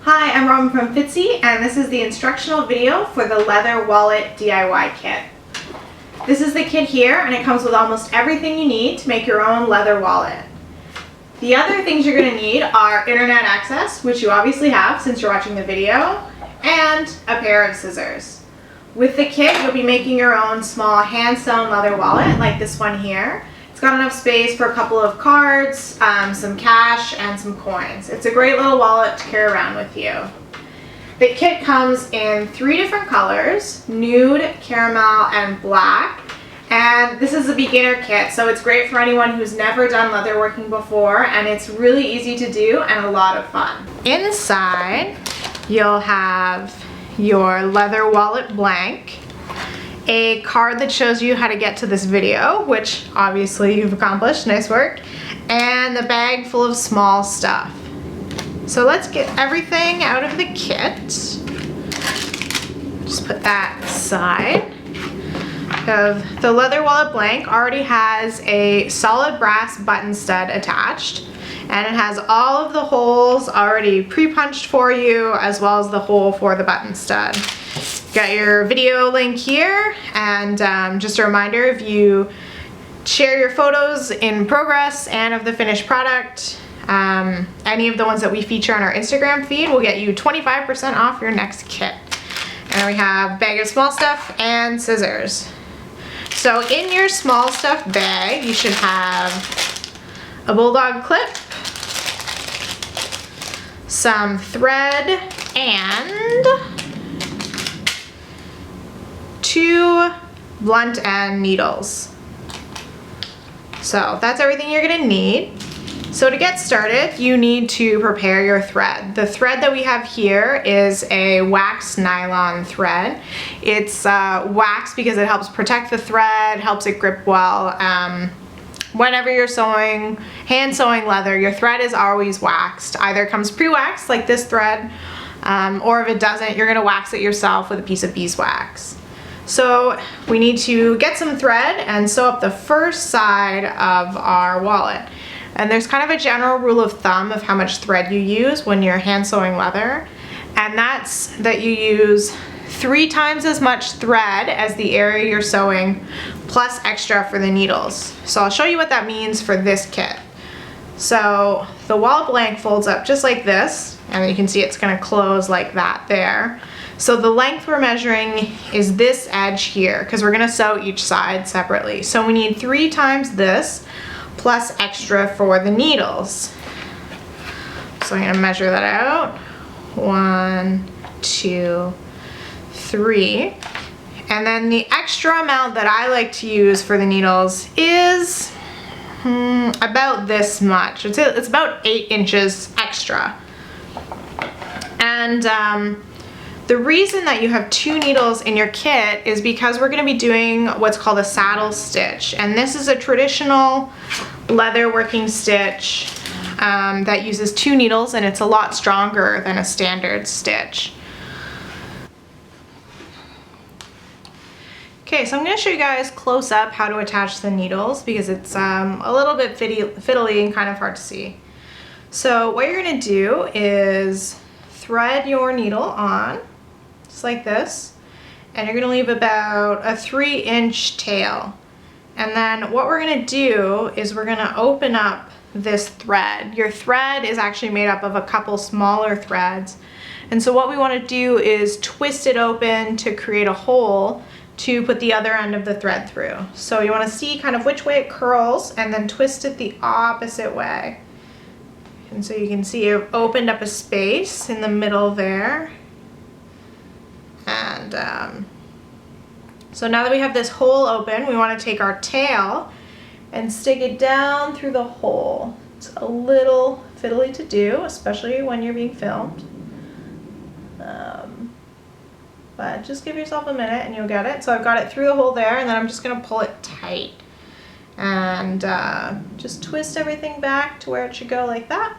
Hi, I'm Robin from Fitzy, and this is the instructional video for the leather wallet DIY kit. This is the kit here, and it comes with almost everything you need to make your own leather wallet. The other things you're going to need are internet access, which you obviously have since you're watching the video, and a pair of scissors. With the kit, you'll be making your own small hand-sewn leather wallet like this one here. It's got enough space for a couple of cards, some cash, and some coins. It's a great little wallet to carry around with you. The kit comes in 3 different colors, nude, caramel, and black. And this is a beginner kit, so it's great for anyone who's never done leatherworking before, and it's really easy to do and a lot of fun. Inside, you'll have your leather wallet blank, a card that shows you how to get to this video, which obviously you've accomplished, nice work, and the bag full of small stuff. So let's get everything out of the kit. Just put that aside. The leather wallet blank already has a solid brass button stud attached, and it has all of the holes already pre-punched for you, as well as the hole for the button stud. Got your video link here, and just a reminder, if you share your photos in progress and of the finished product, any of the ones that we feature on our Instagram feed will get you 25% off your next kit. And then we have a bag of small stuff and scissors. So in your small stuff bag, you should have a bulldog clip, some thread, and 2 blunt end needles. So that's everything you're gonna need. So to get started, you need to prepare your thread. The thread that we have here is a wax nylon thread. It's wax because it helps protect the thread, helps it grip well. Whenever you're sewing, hand sewing leather, your thread is always waxed. Either it comes pre-waxed like this thread, or if it doesn't, you're gonna wax it yourself with a piece of beeswax. So we need to get some thread and sew up the first side of our wallet. And there's kind of a general rule of thumb of how much thread you use when you're hand sewing leather. And that's that you use 3 times as much thread as the area you're sewing, plus extra for the needles. So I'll show you what that means for this kit. So the wallet blank folds up just like this, and you can see it's gonna close like that there. So the length we're measuring is this edge here, because we're gonna sew each side separately. So we need 3 times this, plus extra for the needles. So I'm gonna measure that out. 1, 2, 3. And then the extra amount that I like to use for the needles is about this much. It's about 8 inches extra. And the reason that you have 2 needles in your kit is because we're going to be doing what's called a saddle stitch. And this is a traditional leather working stitch that uses 2 needles, and it's a lot stronger than a standard stitch. Okay, so I'm going to show you guys close up how to attach the needles because it's a little bit fiddly and kind of hard to see. So what you're going to do is thread your needle on, just like this, and you're going to leave about a 3-inch tail. And then what we're going to do is we're going to open up this thread. Your thread is actually made up of a couple smaller threads. And so what we want to do is twist it open to create a hole to put the other end of the thread through. So you want to see kind of which way it curls and then twist it the opposite way. And so you can see it opened up a space in the middle there. And so now that we have this hole open, we want to take our tail and stick it down through the hole. It's a little fiddly to do, especially when you're being filmed. But just give yourself a minute and you'll get it. So I've got it through the hole there, and then I'm just going to pull it tight. And just twist everything back to where it should go like that.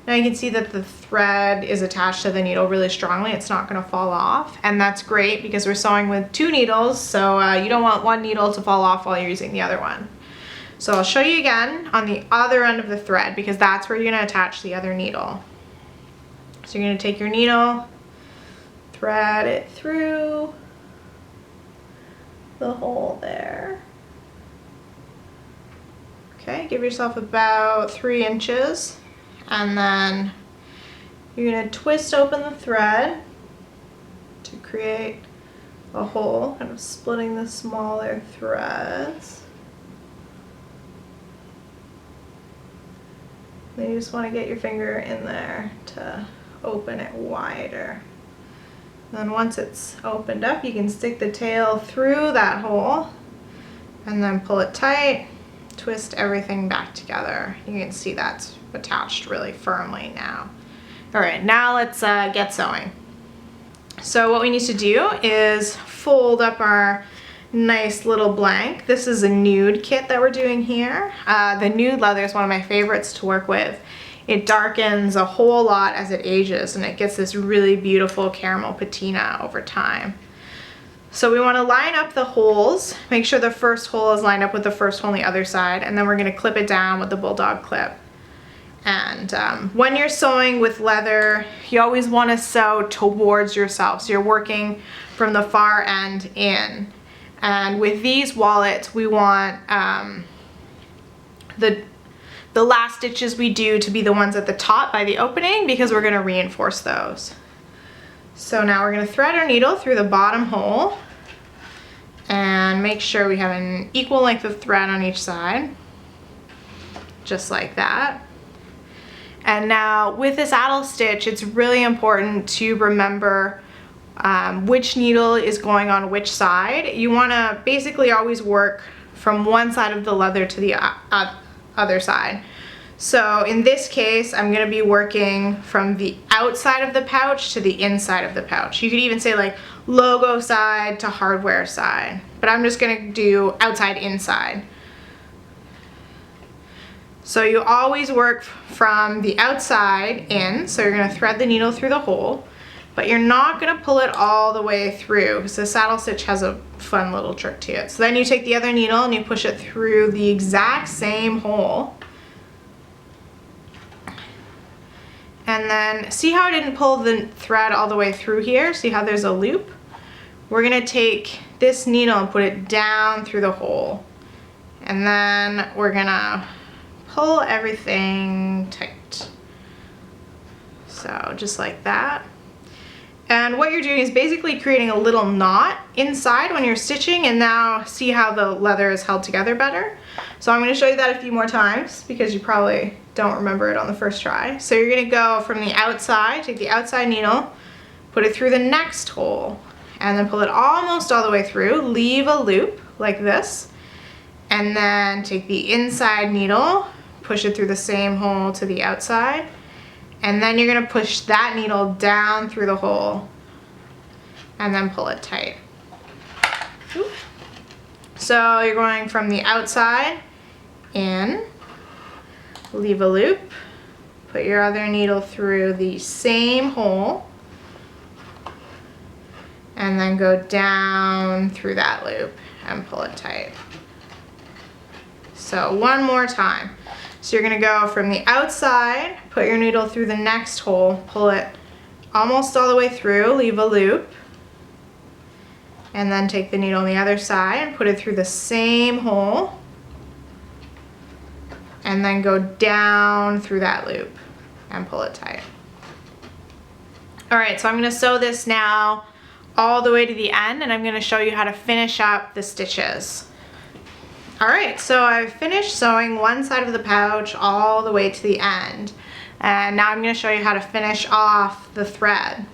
Now you can see that the thread is attached to the needle really strongly. It's not going to fall off, and that's great because we're sewing with 2 needles, so you don't want one needle to fall off while you're using the other one. So I'll show you again on the other end of the thread because that's where you're going to attach the other needle. So you're going to take your needle, thread it through the hole there. Okay, give yourself about 3 inches, and then you're going to twist open the thread to create a hole, kind of splitting the smaller threads. Then you just want to get your finger in there to open it wider. Then once it's opened up, you can stick the tail through that hole and then pull it tight, twist everything back together. You can see that's attached really firmly now. All right, now let's get sewing. So what we need to do is fold up our nice little blank. This is a nude kit that we're doing here. The nude leather is one of my favorites to work with. It darkens a whole lot as it ages, and it gets this really beautiful caramel patina over time. So we want to line up the holes, make sure the first hole is lined up with the first hole on the other side, and then we're going to clip it down with the bulldog clip. And when you're sewing with leather, you always want to sew towards yourself, so you're working from the far end in. And with these wallets, we want the last stitches we do to be the ones at the top by the opening, because we're going to reinforce those. So now we're going to thread our needle through the bottom hole and make sure we have an equal length of thread on each side, just like that. And now with this addle stitch, it's really important to remember which needle is going on which side. You want to basically always work from one side of the leather to the other side. So in this case, I'm going to be working from the outside of the pouch to the inside of the pouch. You could even say like logo side to hardware side, but I'm just going to do outside inside. So you always work from the outside in, so you're going to thread the needle through the hole, but you're not going to pull it all the way through, because the saddle stitch has a fun little trick to it. So then you take the other needle and you push it through the exact same hole. And then see how I didn't pull the thread all the way through here? See how there's a loop? We're going to take this needle and put it down through the hole. And then we're going to pull everything tight. So just like that. And what you're doing is basically creating a little knot inside when you're stitching, and now see how the leather is held together better. So I'm going to show you that a few more times because you probably don't remember it on the first try. So you're going to go from the outside, take the outside needle, put it through the next hole, and then pull it almost all the way through, leave a loop like this, and then take the inside needle, push it through the same hole to the outside, and then you're going to push that needle down through the hole and then pull it tight. Oop. So you're going from the outside in, leave a loop, put your other needle through the same hole, and then go down through that loop and pull it tight. So one more time. So you're going to go from the outside, put your needle through the next hole, pull it almost all the way through, leave a loop, and then take the needle on the other side and put it through the same hole, and then go down through that loop and pull it tight. Alright, so I'm going to sew this now all the way to the end, and I'm going to show you how to finish up the stitches. Alright, so I've finished sewing one side of the pouch all the way to the end, and now I'm going to show you how to finish off the thread.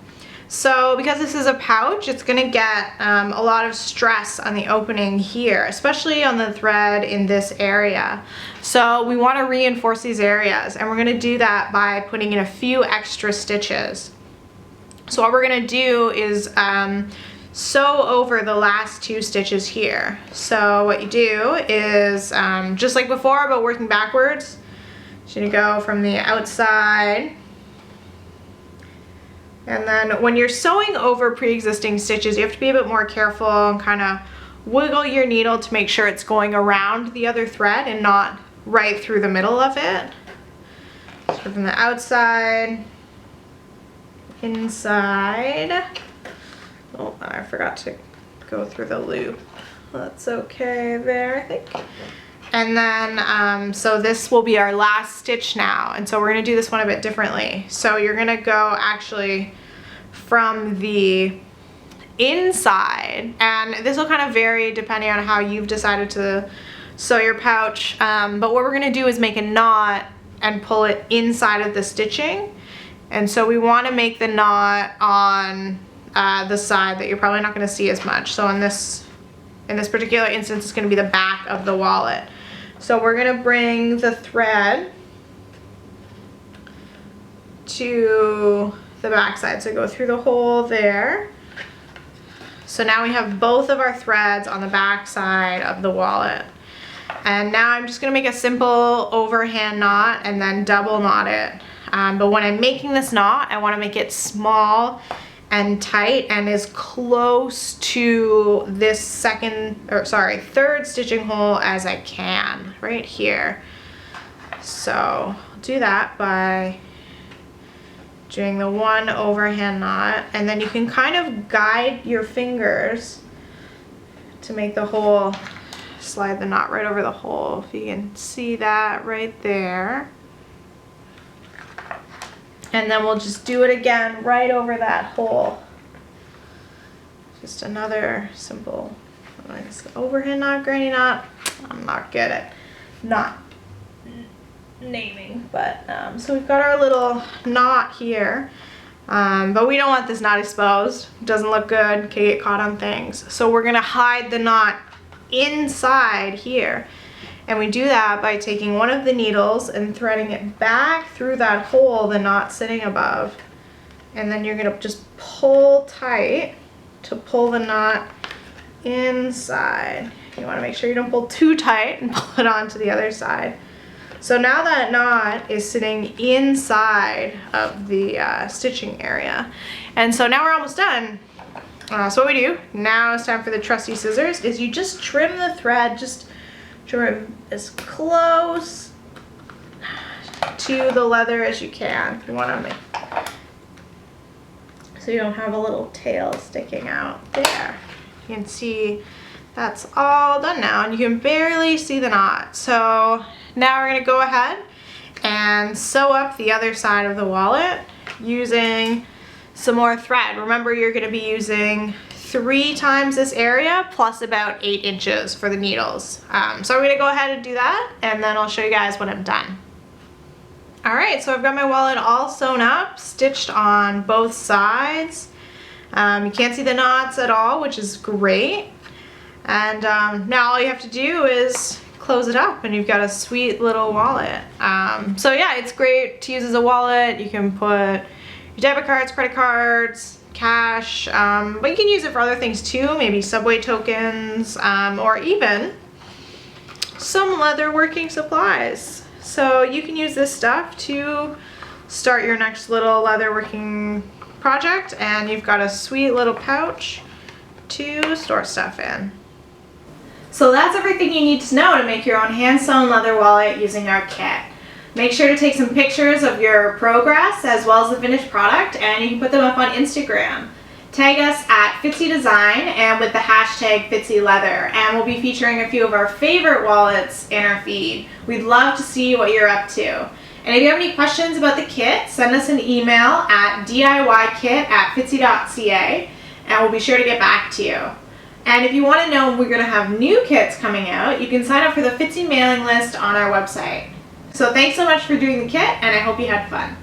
So because this is a pouch, it's going to get a lot of stress on the opening here, especially on the thread in this area. So we want to reinforce these areas, and we're going to do that by putting in a few extra stitches. So what we're going to do is sew over the last 2 stitches here. So what you do is, just like before, but working backwards, you're going to go from the outside, and then when you're sewing over pre-existing stitches, you have to be a bit more careful and kind of wiggle your needle to make sure it's going around the other thread and not right through the middle of it. So from the outside, inside. Oh, I forgot to go through the loop. That's okay there, I think. And then, so this will be our last stitch now. And so we're gonna do this one a bit differently. So you're gonna go actually from the inside, and this will kind of vary depending on how you've decided to sew your pouch. But what we're gonna do is make a knot and pull it inside of the stitching. And so we wanna make the knot on the side that you're probably not gonna see as much. So in this particular instance, it's gonna be the back of the wallet. So we're gonna bring the thread to the back side. So go through the hole there. So now we have both of our threads on the back side of the wallet. And now I'm just gonna make a simple overhand knot and then double knot it. But when I'm making this knot, I wanna make it small and tight and as close to this third stitching hole as I can, right here. So I'll do that by doing the one overhand knot, and then you can kind of guide your fingers to make the hole, slide the knot right over the hole. If you can see that right there. And then we'll just do it again right over that hole. Just another simple, overhand knot, granny knot. I'm not good at knot naming, but so we've got our little knot here, but we don't want this knot exposed. It doesn't look good, can get caught on things. So we're gonna hide the knot inside here. And we do that by taking one of the needles and threading it back through that hole, the knot sitting above. And then you're gonna just pull tight to pull the knot inside. You wanna make sure you don't pull too tight and pull it onto the other side. So now that knot is sitting inside of the stitching area. And so now we're almost done. So what we do, now it's time for the trusty scissors, is you just trim the thread, just trim as close to the leather as you can. You want to make, so you don't have a little tail sticking out there. You can see that's all done now, and you can barely see the knot. So now we're going to go ahead and sew up the other side of the wallet using some more thread. Remember, you're going to be using 3 times this area plus about 8 inches for the needles. So I'm going to go ahead and do that, and then I'll show you guys when I'm done. Alright, so I've got my wallet all sewn up, stitched on both sides. You can't see the knots at all, which is great. And now all you have to do is close it up and you've got a sweet little wallet. So yeah, it's great to use as a wallet. You can put your debit cards, credit cards, cash, but you can use it for other things too, maybe subway tokens, or even some leather working supplies. So you can use this stuff to start your next little leather working project, and you've got a sweet little pouch to store stuff in. So that's everything you need to know to make your own hand-sewn leather wallet using our kit. Make sure to take some pictures of your progress as well as the finished product, and you can put them up on Instagram. Tag us at Fitzy Design and with the hashtag FitzyLeather, and we'll be featuring a few of our favorite wallets in our feed. We'd love to see what you're up to. And if you have any questions about the kit, send us an email at diykit@fitzy.ca, and we'll be sure to get back to you. And if you want to know when we're going to have new kits coming out, you can sign up for the Fitzy mailing list on our website. So thanks so much for doing the kit, and I hope you had fun.